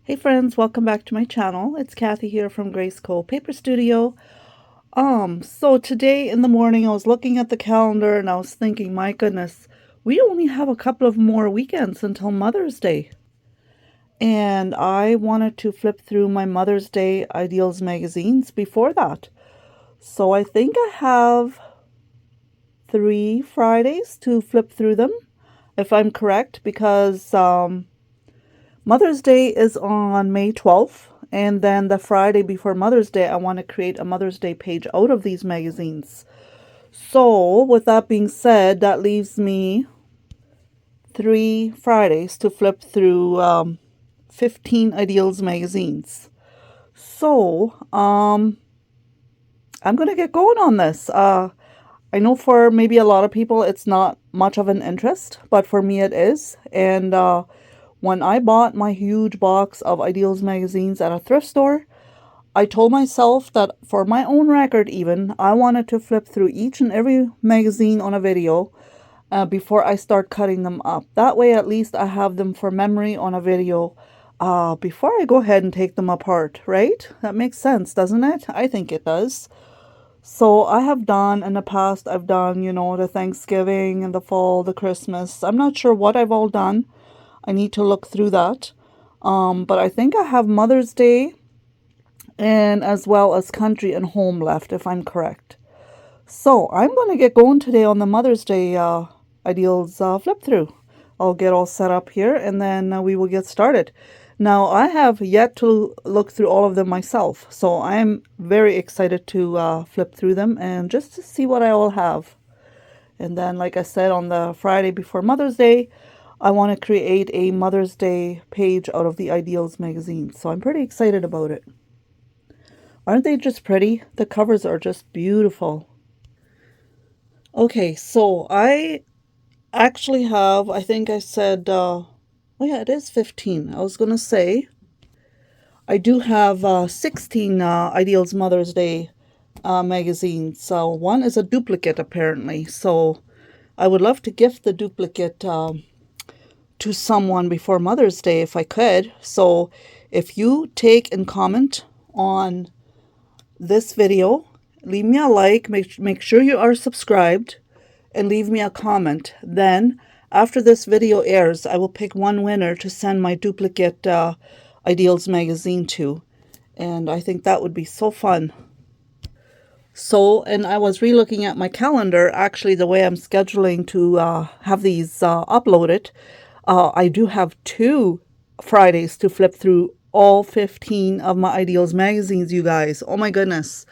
Hey friends, welcome back to my channel. It's Kathy here from GraceCo.paperStudio. So today in the morning I was looking at the calendar and I was thinking, my goodness, we only have a couple of more weekends until Mother's Day. And I wanted to flip through my Mother's Day Ideals magazines before that. So I think I have 3 Fridays to flip through them, if I'm correct, because Mother's Day is on May 12th, and then the Friday before Mother's Day, I want to create a Mother's Day page out of these magazines. So, with that being said, that leaves me 3 Fridays to flip through 15 Ideals magazines. So, I'm going to get going on this. I know for maybe a lot of people it's not much of an interest, but for me it is. And when I bought my huge box of Ideals magazines at a thrift store, I told myself that for my own record even, I wanted to flip through each and every magazine on a video before I start cutting them up. That way at least I have them for memory on a video before I go ahead and take them apart, right? That makes sense, doesn't it? I think it does. So I have done in the past, I've done, the Thanksgiving and the fall, the Christmas. I'm not sure what I've all done. I need to look through that. But I think I have Mother's Day and as well as Country and Home left, if I'm correct. So I'm going to get going today on the Mother's Day Ideals flip through. I'll get all set up here and then we will get started. Now, I have yet to look through all of them myself, so I'm very excited to flip through them and just to see what I all have. And then, like I said, on the Friday before Mother's Day, I want to create a Mother's Day page out of the Ideals magazine, so I'm pretty excited about it. Aren't they just pretty? The covers are just beautiful. Okay, so I actually have, I think I said, oh yeah, it is 15. I was going to say, I do have 16 Ideals Mother's Day magazines. So one is a duplicate apparently. So I would love to gift the duplicate to someone before Mother's Day if I could. So if you take and comment on this video, leave me a like, make sure you are subscribed, and leave me a comment. Then after this video airs, I will pick one winner to send my duplicate Ideals magazine to. And I think that would be so fun. So, and I was re-looking at my calendar, actually the way I'm scheduling to have these uploaded. I do have 2 Fridays to flip through all 15 of my Ideals magazines, you guys. Oh my goodness.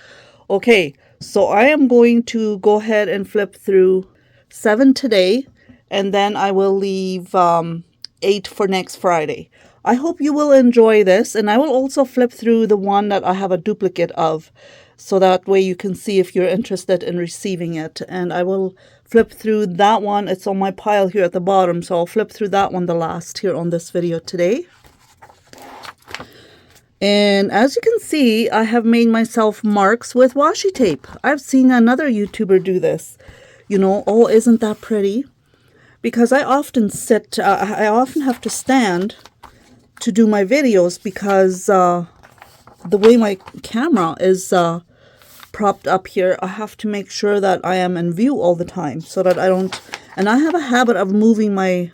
Okay, so I am going to go ahead and flip through 7 today, and then I will leave 8 for next Friday. I hope you will enjoy this, and I will also flip through the one that I have a duplicate of, so that way you can see if you're interested in receiving it. And I will flip through that one. It's on my pile here at the bottom, so I'll flip through that one the last here on this video today. And as you can see, I have made myself marks with washi tape. I've seen another YouTuber do this. Oh, isn't that pretty? Because I often I often have to stand to do my videos because the way my camera is propped up here, I have to make sure that I am in view all the time so that I don't, and I have a habit of moving my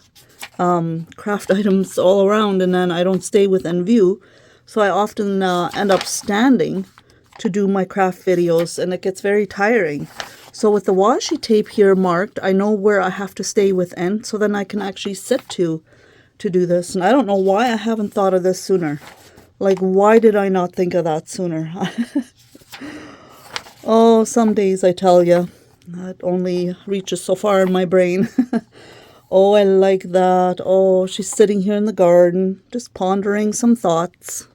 craft items all around and then I don't stay within view. So I often end up standing to do my craft videos and it gets very tiring. So with the washi tape here marked, I know where I have to stay within, so then I can actually sit to do this. And I don't know why I haven't thought of this sooner. Like, why did I not think of that sooner? Oh, some days I tell you, that only reaches so far in my brain. Oh, I like that. Oh, she's sitting here in the garden, just pondering some thoughts.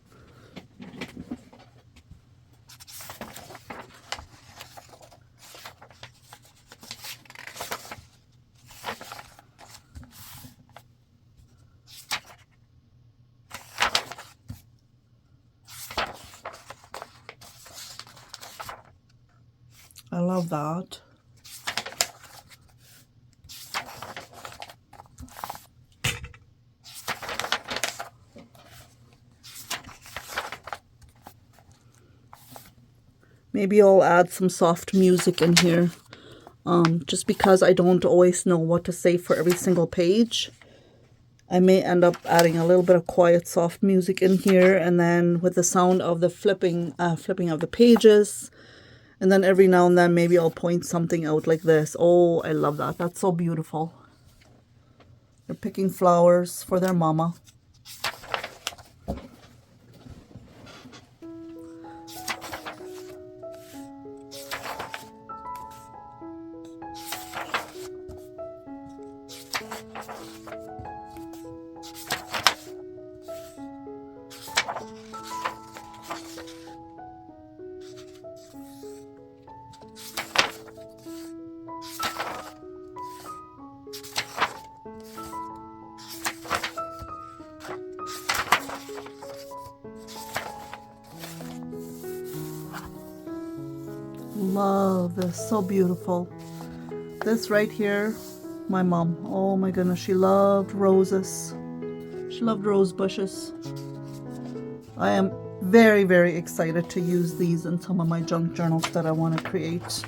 I love that. Maybe I'll add some soft music in here. Just because I don't always know what to say for every single page. I may end up adding a little bit of quiet, soft music in here, and then with the sound of the flipping of the pages. And then every now and then maybe I'll point something out like this. Oh, I love that. That's so beautiful. They're picking flowers for their mama. Love this, so beautiful. This right here, my mom, oh my goodness, she loved roses. She loved rose bushes. I am very, very excited to use these in some of my junk journals that I want to create.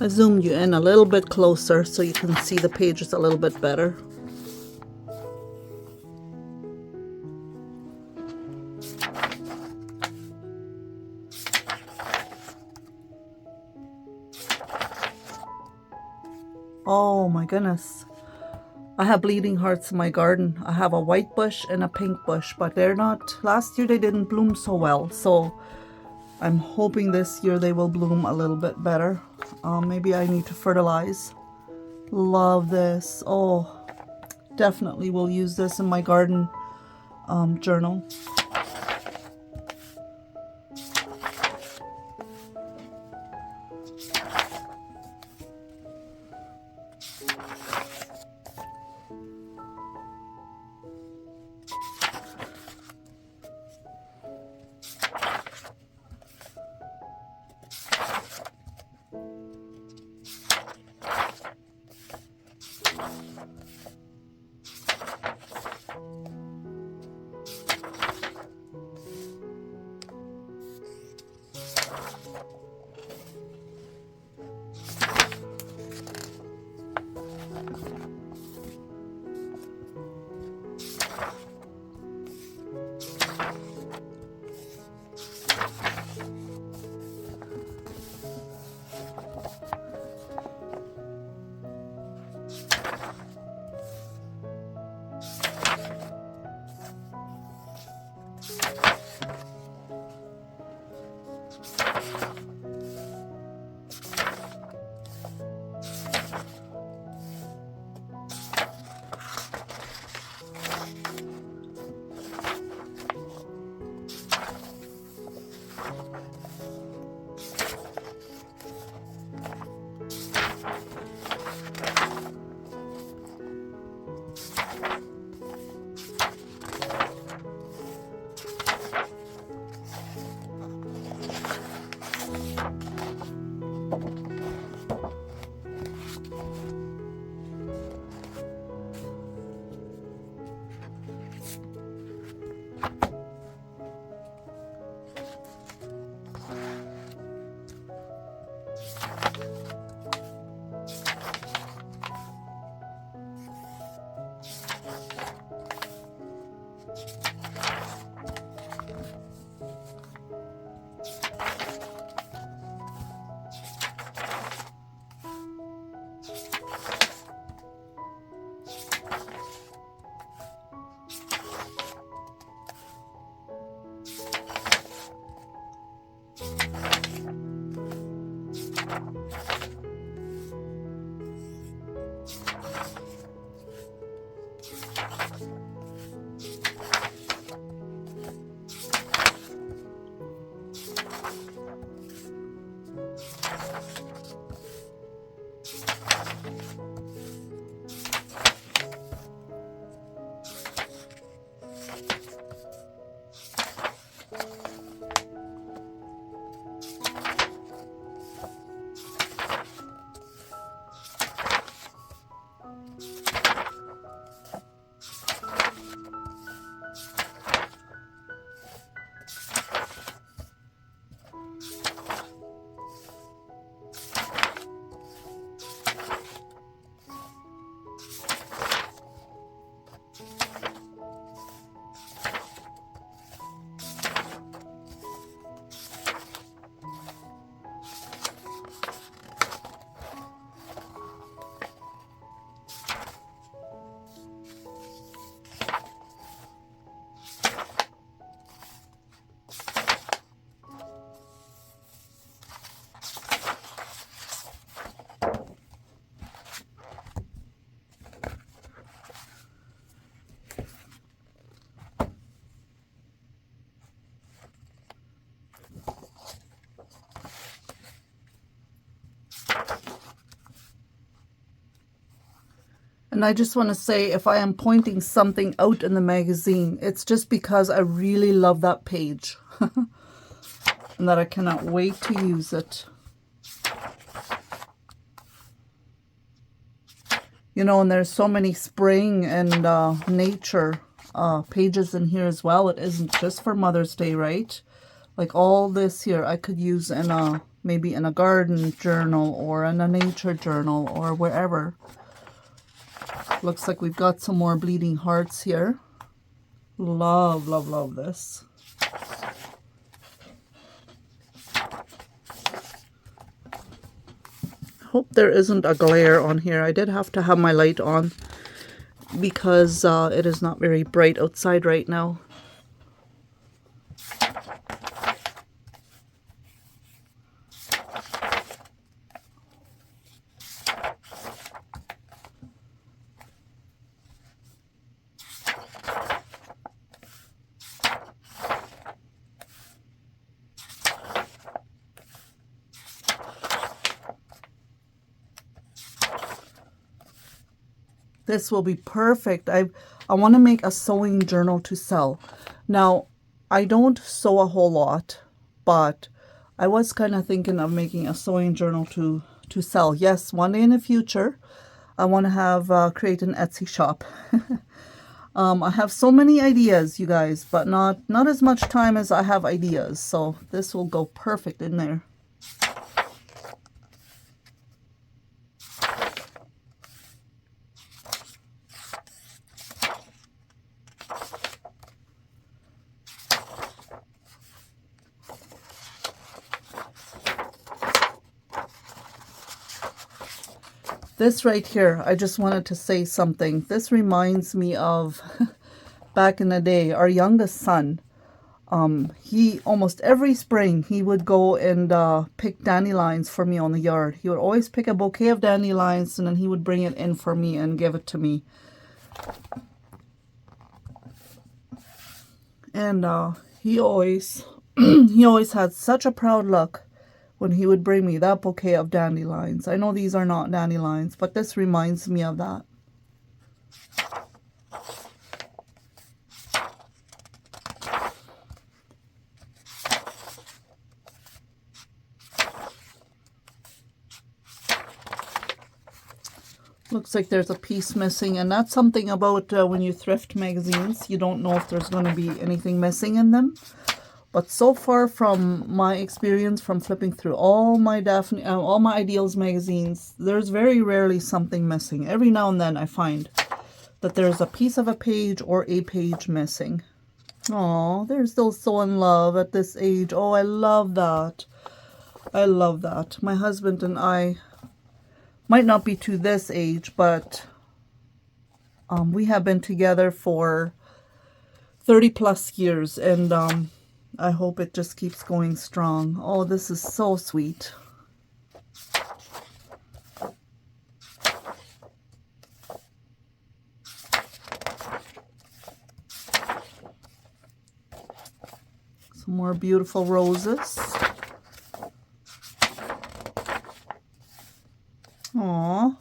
I zoomed you in a little bit closer so you can see the pages a little bit better. Oh my goodness. I have bleeding hearts in my garden. I have a white bush and a pink bush, but they're not, last year they didn't bloom so well. So I'm hoping this year they will bloom a little bit better. Maybe I need to fertilize. Love this. Oh, definitely will use this in my garden journal. And I just want to say, if I am pointing something out in the magazine, it's just because I really love that page. And that I cannot wait to use it. You know, and there's so many spring and nature pages in here as well. It isn't just for Mother's Day, right? Like all this here I could use in a, maybe in a garden journal or in a nature journal or wherever. Looks like we've got some more bleeding hearts here. Love, love, love this. Hope there isn't a glare on here. I did have to have my light on because it is not very bright outside right now. This will be perfect. I want to make a sewing journal to sell. Now, I don't sew a whole lot, but I was kind of thinking of making a sewing journal to sell. Yes, one day in the future, I want to have create an Etsy shop. I have so many ideas, you guys, but not as much time as I have ideas. So this will go perfect in there. This right here, I just wanted to say something. This reminds me of back in the day, our youngest son. He almost every spring he would go and pick dandelions for me on the yard. He would always pick a bouquet of dandelions and then he would bring it in for me and give it to me. And he always he always had such a proud look when he would bring me that bouquet of dandelions. I know these are not dandelions, but this reminds me of that. Looks like there's a piece missing, and that's something about when you thrift magazines. You don't know if there's going to be anything missing in them. But so far from my experience from flipping through all my Ideals magazines, there's very rarely something missing. Every now and then I find that there's a piece of a page or a page missing. Oh, they're still so in love at this age. Oh, I love that. I love that. My husband and I might not be to this age, but we have been together for 30 plus years, and I hope it just keeps going strong. Oh, this is so sweet. Some more beautiful roses. Aww.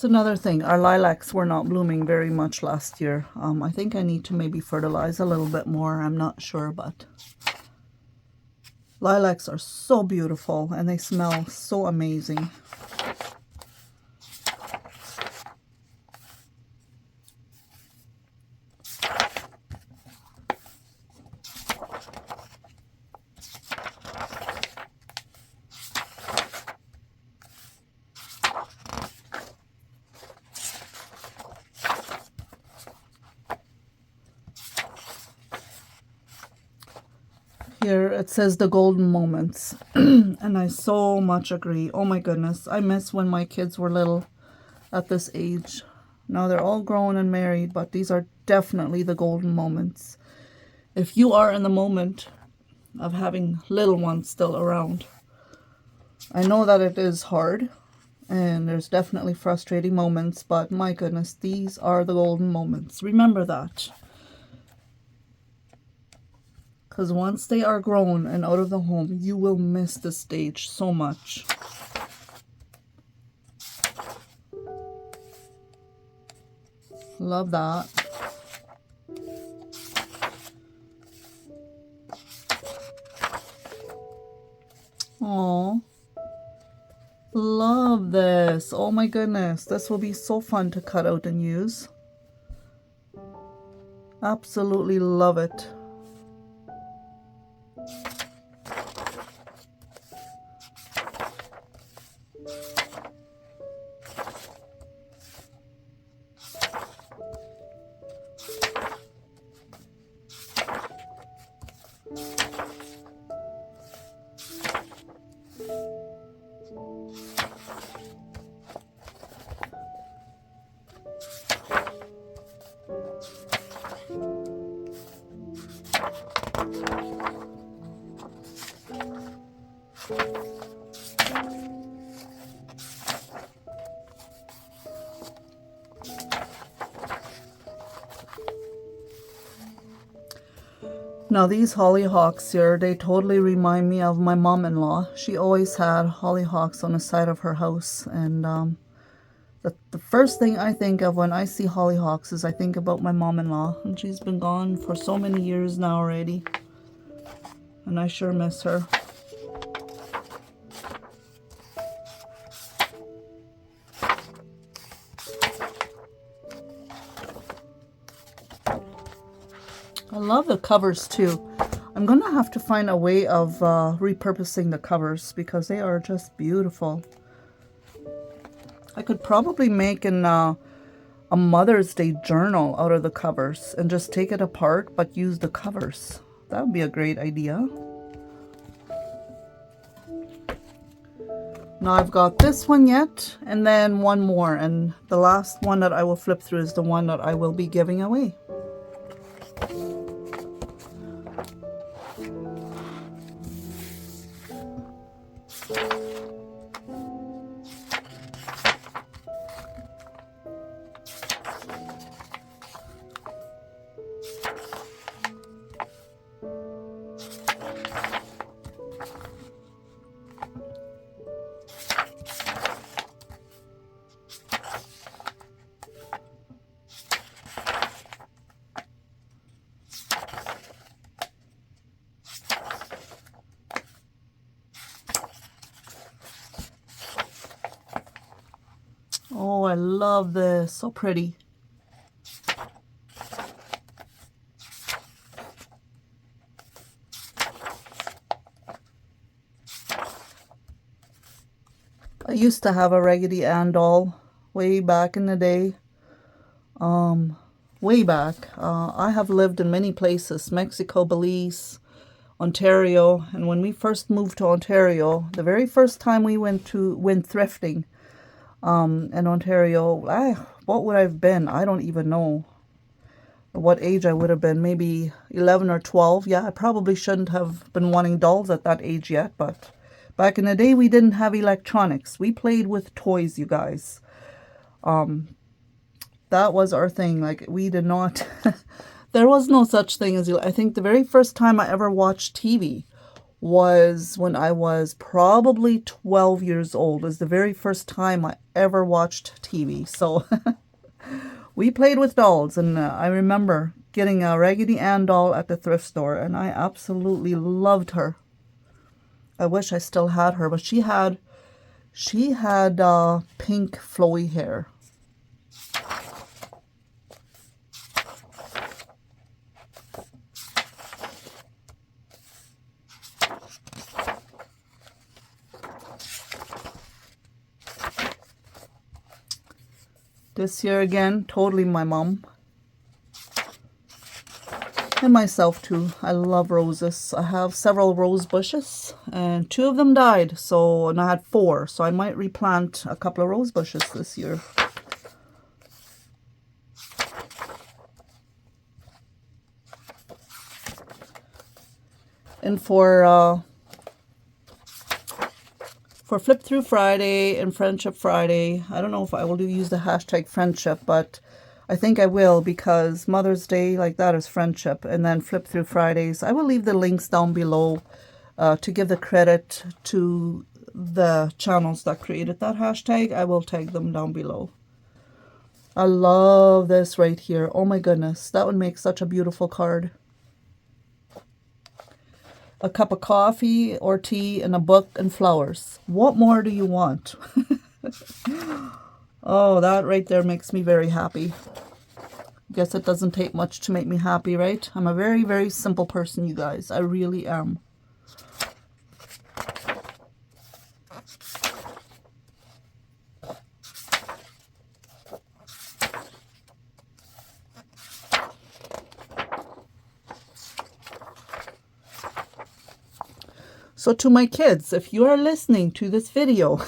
Another thing, our lilacs were not blooming very much last year. I think I need to maybe fertilize a little bit more. I'm not sure, but lilacs are so beautiful and they smell so amazing. Here it says the golden moments. And I so much agree. Oh my goodness. I miss when my kids were little at this age. Now they're all grown and married, but these are definitely the golden moments. If you are in the moment of having little ones still around, I know that it is hard and there's definitely frustrating moments, but my goodness, these are the golden moments. Remember that. Because once they are grown and out of the home, you will miss this stage so much. Love that. Aww. Love this. Oh my goodness. This will be so fun to cut out and use. Absolutely love it. Now these hollyhocks here, they totally remind me of my mom-in-law. She always had hollyhocks on the side of her house, and the first thing I think of when I see hollyhocks is I think about my mom-in-law, and she's been gone for so many years now already, and I sure miss her. I love the covers too. I'm gonna have to find a way of repurposing the covers because they are just beautiful. I could probably make a Mother's Day journal out of the covers and just take it apart but use the covers. That would be a great idea. Now I've got this one yet, and then one more, and the last one that I will flip through is the one that I will be giving away. Oh, I love this. So pretty. I used to have a Raggedy Ann doll way back in the day. Way back. I have lived in many places, Mexico, Belize, Ontario, and when we first moved to Ontario, the very first time we went thrifting in Ontario, what would I have been? I don't even know what age I would have been, maybe 11 or 12. Yeah, I probably shouldn't have been wanting dolls at that age yet, but back in the day, we didn't have electronics. We played with toys, you guys. That was our thing. Like, we did not... There was no such thing as... I think the very first time I ever watched TV was when I was probably 12 years old. It was the very first time I ever watched TV. So, we played with dolls. And I remember getting a Raggedy Ann doll at the thrift store. And I absolutely loved her. I wish I still had her, but she had pink flowy hair. This here again, totally my mom. And myself too. I love roses. I have several rose bushes and 2 of them died. So, and I had 4. So I might replant a couple of rose bushes this year. And for Flip Through Friday and Friendship Friday, I don't know if I will use the hashtag friendship, but I think I will, because Mother's Day, like that, is friendship. And then Flip Through Fridays, I will leave the links down below to give the credit to the channels that created that hashtag. I will tag them down below. I love this right here. Oh my goodness, that would make such a beautiful card. A cup of coffee or tea and a book and flowers. What more do you want? Oh, that right there makes me very happy. Guess it doesn't take much to make me happy, right? I'm a very, very simple person, you guys. I really am. So to my kids, if you are listening to this video,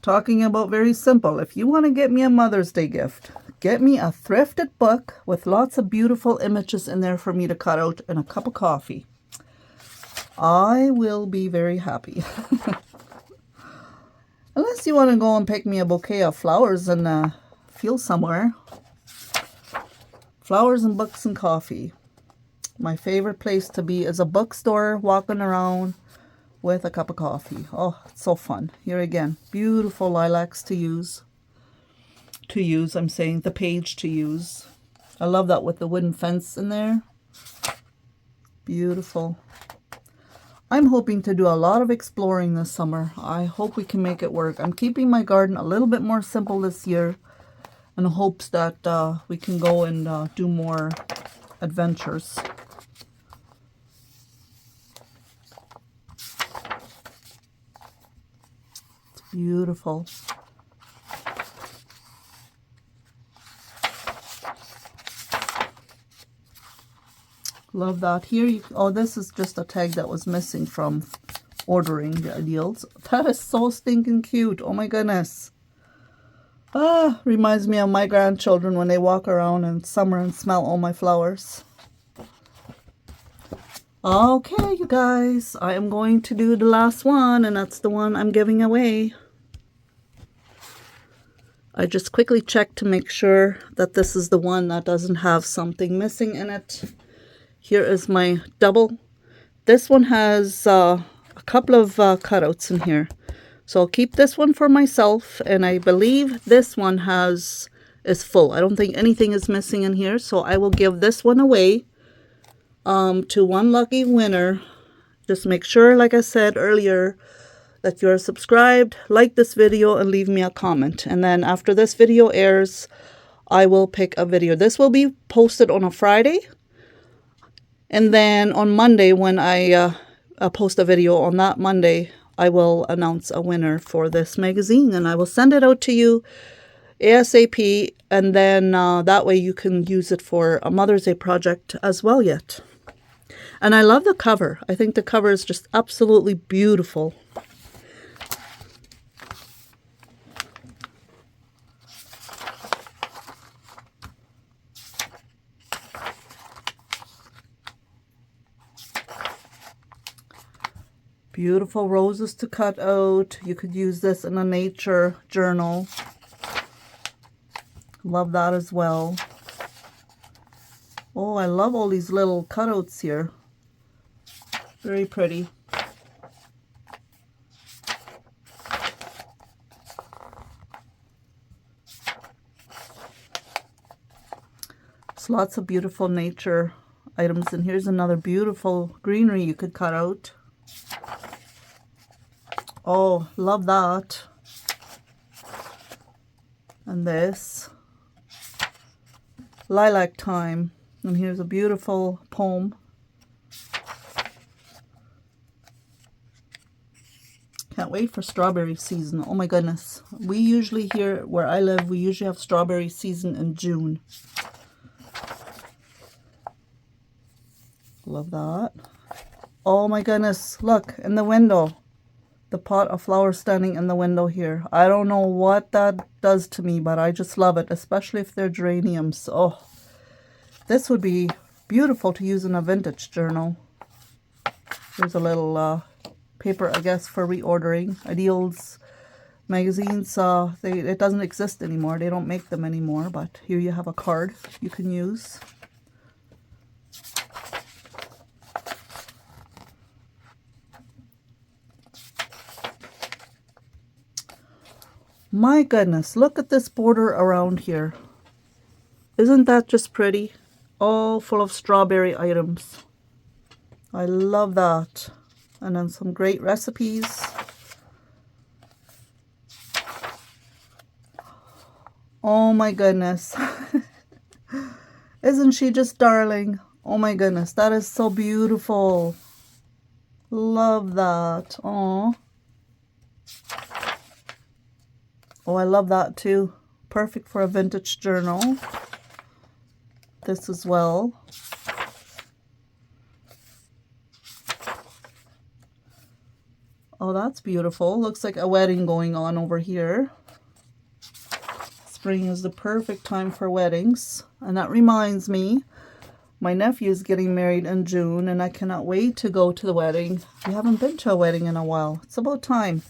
talking about very simple, if you want to get me a Mother's Day gift, get me a thrifted book with lots of beautiful images in there for me to cut out and a cup of coffee. I will be very happy. Unless you want to go and pick me a bouquet of flowers and feel somewhere. Flowers and books and coffee. My favorite place to be is a bookstore, walking around with a cup of coffee. Oh, it's so fun. Here again, beautiful lilacs to use. I'm saying the page to use. I love that with the wooden fence in there. Beautiful. I'm hoping to do a lot of exploring this summer. I hope we can make it work. I'm keeping my garden a little bit more simple this year in hopes that we can go and do more adventures. It's beautiful. Love that. Here, oh, this is just a tag that was missing from ordering the ideals. That is so stinking cute. Oh my goodness. Ah, reminds me of my grandchildren when they walk around in summer and smell all my flowers. Okay, you guys, I am going to do the last one, and that's the one I'm giving away. I just quickly checked to make sure that this is the one that doesn't have something missing in it. Here is my double. This one has a couple of cutouts in here. So I'll keep this one for myself. And I believe this one is full. I don't think anything is missing in here. So I will give this one away to one lucky winner. Just make sure, like I said earlier, that you're subscribed, like this video, and leave me a comment. And then after this video airs, I will pick a video. This will be posted on a Friday. And then on Monday, when I post a video on that Monday, I will announce a winner for this magazine. And I will send it out to you ASAP. And then that way you can use it for a Mother's Day project as well yet. And I love the cover. I think the cover is just absolutely beautiful. Beautiful roses to cut out. You could use this in a nature journal. Love that as well. Oh, I love all these little cutouts here. Very pretty. There's lots of beautiful nature items. And here's another beautiful greenery you could cut out. Oh, love that. And this. Lilac Time. And here's a beautiful poem. Can't wait for strawberry season. Oh my goodness. We usually here where I live, we usually have strawberry season in June. Love that. Oh my goodness, look in the window. The pot of flowers standing in the window here. I don't know what that does to me, but I just love it, especially if they're geraniums. Oh, this would be beautiful to use in a vintage journal. There's a little paper, I guess, for reordering. Ideals magazines, it doesn't exist anymore. They don't make them anymore, but here you have a card you can use. My goodness, look at this border around here. Isn't that just pretty? All full of strawberry items. I love that. And then some great recipes. Oh my goodness. Isn't she just darling? Oh my goodness, that is so beautiful. Love that. Aww. Oh, I love that too. Perfect for a vintage journal. This as well. Oh, that's beautiful. Looks like a wedding going on over here. Spring is the perfect time for weddings. And that reminds me, my nephew is getting married in June and I cannot wait to go to the wedding. We haven't been to a wedding in a while. It's about time.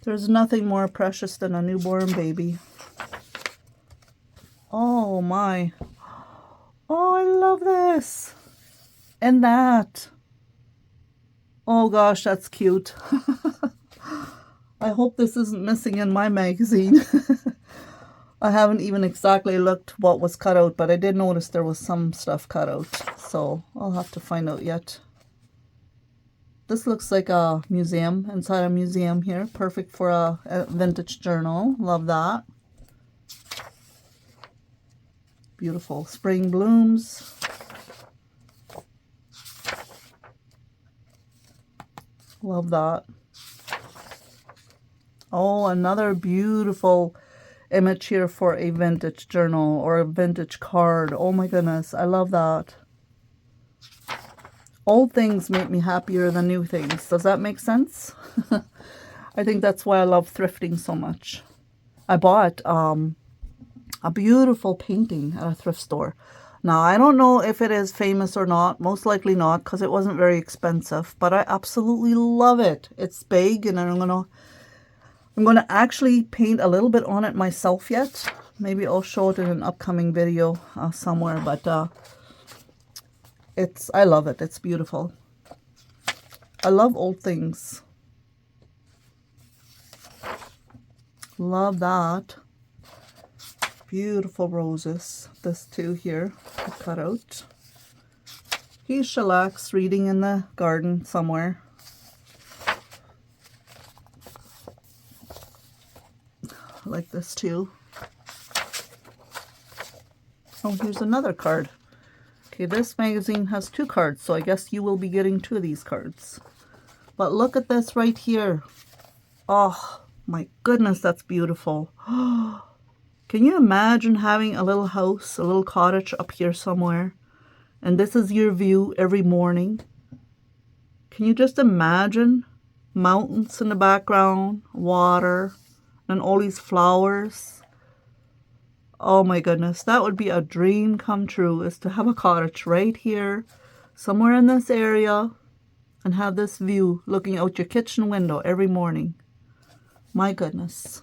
There's nothing more precious than a newborn baby. Oh my. Oh, I love this. And that. Oh gosh, that's cute. I hope this isn't missing in my magazine. I haven't even exactly looked what was cut out, but I did notice there was some stuff cut out. So I'll have to find out yet. This looks like a museum, inside a museum here. Perfect for a vintage journal. Love that. Beautiful spring blooms. Love that. Oh, another beautiful image here for a vintage journal or a vintage card. Oh my goodness, I love that. Old things make me happier than new things. Does that make sense? I think that's why I love thrifting so much. I bought a beautiful painting at a thrift store. Now, I don't know if it is famous or not. Most likely not, because it wasn't very expensive. But I absolutely love it. It's big, and I'm gonna actually paint a little bit on it myself yet. Maybe I'll show it in an upcoming video somewhere. But I love it. It's beautiful. I love old things. Love that. Beautiful roses. This too here, cut out. He's chillax reading in the garden somewhere. I like this too. Oh, here's another card. Okay, this magazine has 2 cards, so I guess you will be getting 2 of these cards. But look at this right here. Oh, my goodness, that's beautiful. Can you imagine having a little house, a little cottage up here somewhere? And this is your view every morning. Can you just imagine mountains in the background, water, and all these flowers? Oh my goodness, that would be a dream come true, is to have a cottage right here, somewhere in this area, and have this view looking out your kitchen window every morning. My goodness,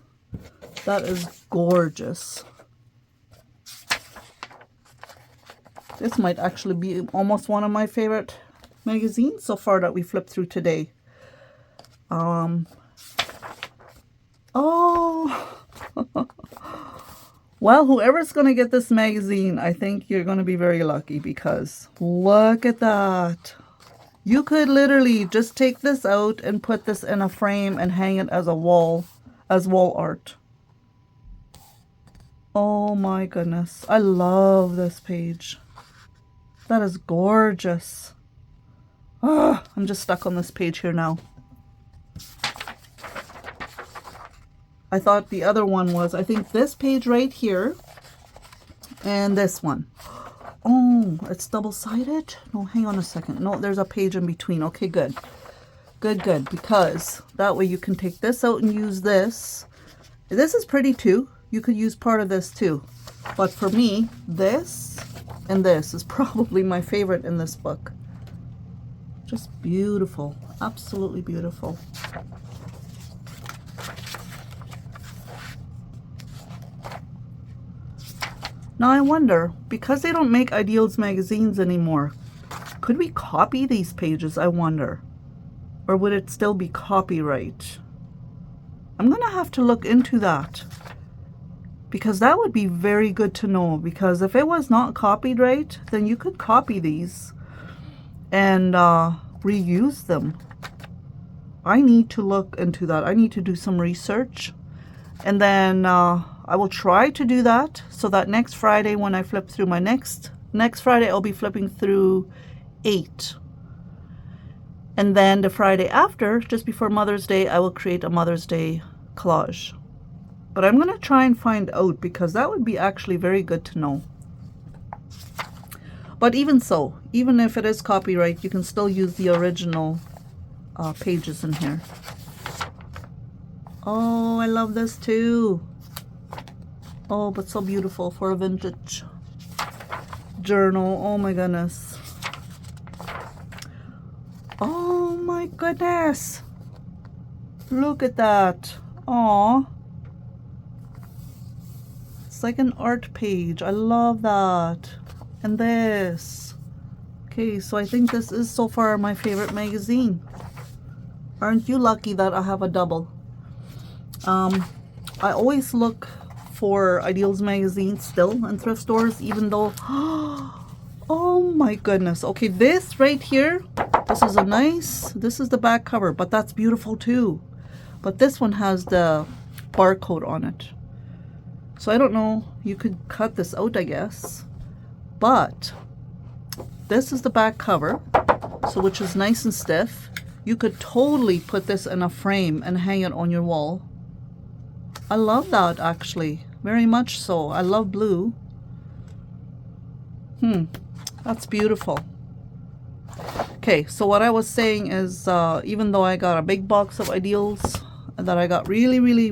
that is gorgeous. This might actually be almost one of my favorite magazines so far that we flipped through today. Oh, well, whoever's going to get this magazine, I think you're going to be very lucky, because look at that. You could literally just take this out and put this in a frame and hang it as wall art. Oh my goodness. I love this page. That is gorgeous. Oh, I'm just stuck on this page here now. I thought the other one was, I think this page right here and this one. Oh, it's double-sided? No, hang on a second. No, there's a page in between. Okay, good. Good, because that way you can take this out and use this. This is pretty too. You could use part of this too. But for me, this and this is probably my favorite in this book. Just beautiful. Absolutely beautiful. Now I wonder, because they don't make Ideals magazines anymore, could we copy these pages, I wonder? Or would it still be copyright? I'm going to have to look into that. Because that would be very good to know. Because if it was not copyright, then you could copy these and reuse them. I need to look into that. I need to do some research. And then I will try to do that so that next Friday when I flip through my next Friday, I'll be flipping through 8. And then the Friday after, just before Mother's Day, I will create a Mother's Day collage. But I'm going to try and find out because that would be actually very good to know. But even so, even if it is copyright, you can still use the original pages in here. Oh, I love this too. Oh, but so beautiful for a vintage journal. Oh my goodness. Oh my goodness. Look at that. Aw. It's like an art page. I love that. And this. Okay, so I think this is so far my favorite magazine. Aren't you lucky that I have a double? I always look for Ideals magazines still in thrift stores, even though, oh my goodness. Okay, this right here, this is this is the back cover, but that's beautiful too. But this one has the barcode on it. So I don't know, you could cut this out, I guess. But this is the back cover, so which is nice and stiff. You could totally put this in a frame and hang it on your wall. I love that actually, very much so. I love blue. That's beautiful. Okay, so what I was saying is even though I got a big box of Ideals that I got really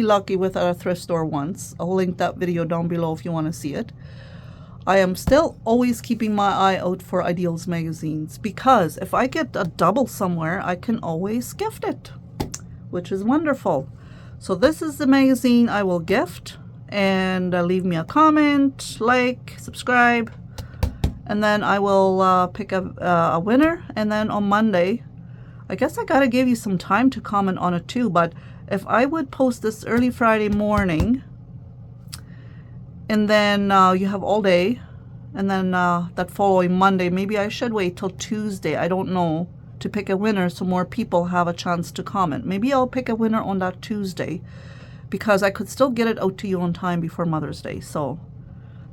lucky with at a thrift store once, I'll link that video down below if you want to see it. I am still always keeping my eye out for Ideals magazines because if I get a double somewhere, I can always gift it, which is wonderful. So this is the magazine I will gift, and leave me a comment, like, subscribe, and then I will pick a winner. And then on Monday, I guess I gotta give you some time to comment on it too, but if I would post this early Friday morning, and then you have all day, and then that following Monday, maybe I should wait till Tuesday, I don't know, to pick a winner so more people have a chance to comment. Maybe I'll pick a winner on that Tuesday because I could still get it out to you on time before Mother's Day. So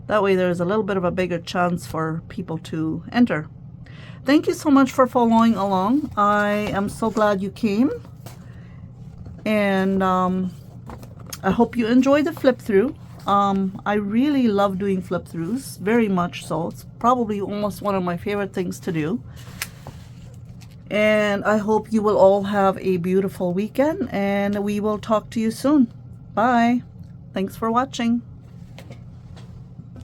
that way there's a little bit of a bigger chance for people to enter. Thank you so much for following along. I am so glad you came. And I hope you enjoyed the flip through. I really love doing flip throughs, very much so. It's probably almost one of my favorite things to do. And I hope you will all have a beautiful weekend, and we will talk to you soon. Bye. Thanks for watching.